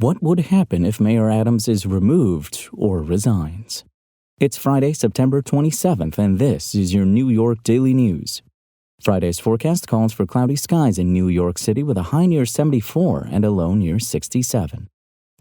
What would happen if Mayor Adams is removed or resigns? It's Friday, September 27th, and this is your New York Daily News. Friday's forecast calls for cloudy skies in New York City with a high near 74 and a low near 67.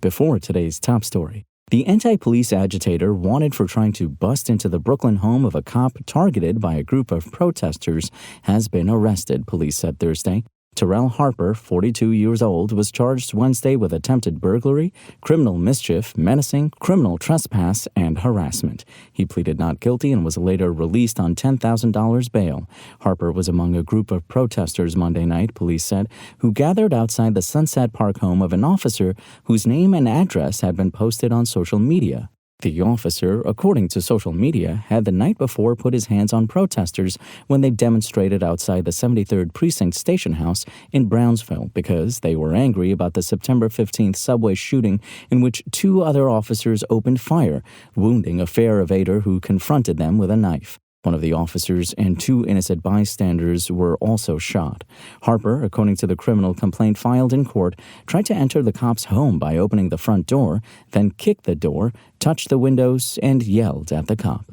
Before today's top story, the anti-police agitator wanted for trying to bust into the Brooklyn home of a cop targeted by a group of protesters has been arrested, police said Thursday. Terrell Harper, 42 years old, was charged Wednesday with attempted burglary, criminal mischief, menacing, criminal trespass, and harassment. He pleaded not guilty and was later released on $10,000 bail. Harper was among a group of protesters Monday night, police said, who gathered outside the Sunset Park home of an officer whose name and address had been posted on social media. The officer, according to social media, had the night before put his hands on protesters when they demonstrated outside the 73rd Precinct Station House in Brownsville because they were angry about the September 15th subway shooting in which two other officers opened fire, wounding a fare evader who confronted them with a knife. One of the officers and two innocent bystanders were also shot. Harper, according to the criminal complaint filed in court, tried to enter the cop's home by opening the front door, then kicked the door, touched the windows, and yelled at the cop.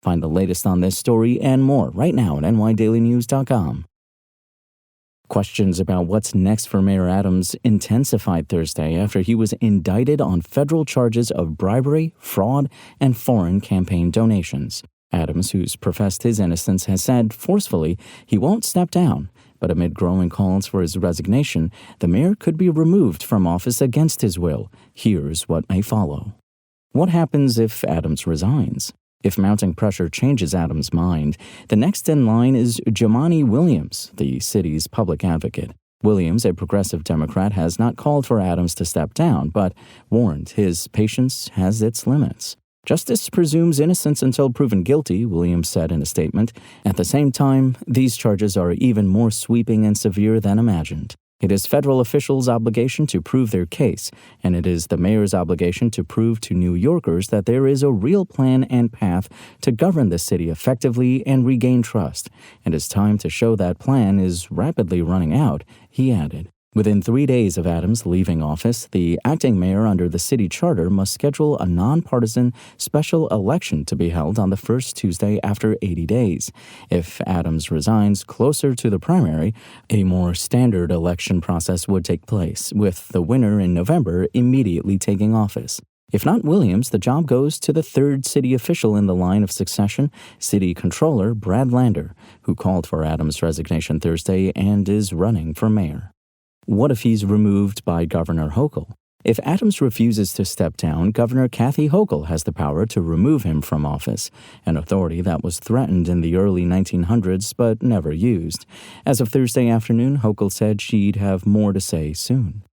Find the latest on this story and more right now at nydailynews.com. Questions about what's next for Mayor Adams intensified Thursday after he was indicted on federal charges of bribery, fraud, and foreign campaign donations. Adams, who's professed his innocence, has said forcefully he won't step down. But amid growing calls for his resignation, the mayor could be removed from office against his will. Here's what may follow. What happens if Adams resigns? If mounting pressure changes Adams' mind, the next in line is Jumaane Williams, the city's public advocate. Williams, a progressive Democrat, has not called for Adams to step down, but warned his patience has its limits. Justice presumes innocence until proven guilty, Williams said in a statement. At the same time, these charges are even more sweeping and severe than imagined. It is federal officials' obligation to prove their case, and it is the mayor's obligation to prove to New Yorkers that there is a real plan and path to govern the city effectively and regain trust. And his time to show that plan is rapidly running out, he added. Within 3 days of Adams leaving office, the acting mayor under the city charter must schedule a nonpartisan special election to be held on the first Tuesday after 80 days. If Adams resigns closer to the primary, a more standard election process would take place, with the winner in November immediately taking office. If not Williams, the job goes to the third city official in the line of succession, City Controller Brad Lander, who called for Adams' resignation Thursday and is running for mayor. What if he's removed by Governor Hochul? If Adams refuses to step down, Governor Kathy Hochul has the power to remove him from office, an authority that was threatened in the early 1900s but never used. As of Thursday afternoon, Hochul said she'd have more to say soon.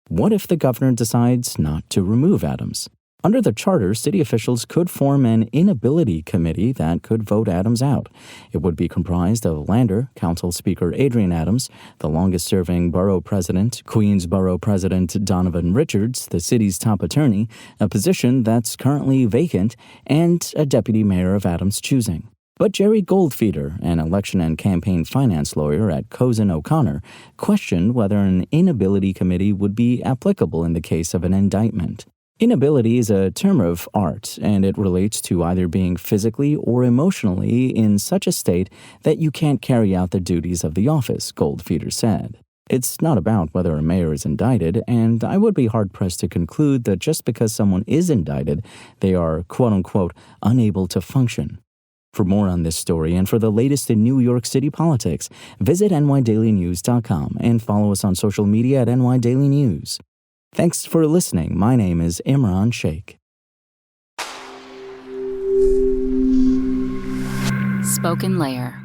What if the governor decides not to remove Adams? Under the charter, city officials could form an inability committee that could vote Adams out. It would be comprised of Lander, Council Speaker Adrian Adams, the longest-serving borough president, Queens Borough President Donovan Richards, the city's top attorney, a position that's currently vacant, and a deputy mayor of Adams' choosing. But Jerry Goldfeder, an election and campaign finance lawyer at Cozen O'Connor, questioned whether an inability committee would be applicable in the case of an indictment. Inability is a term of art, and it relates to either being physically or emotionally in such a state that you can't carry out the duties of the office, Goldfeder said. It's not about whether a mayor is indicted, and I would be hard-pressed to conclude that just because someone is indicted, they are, quote-unquote, unable to function. For more on this story and for the latest in New York City politics, visit nydailynews.com and follow us on social media at nydailynews. Thanks for listening. My name is Imran Sheikh. Spoken Layer.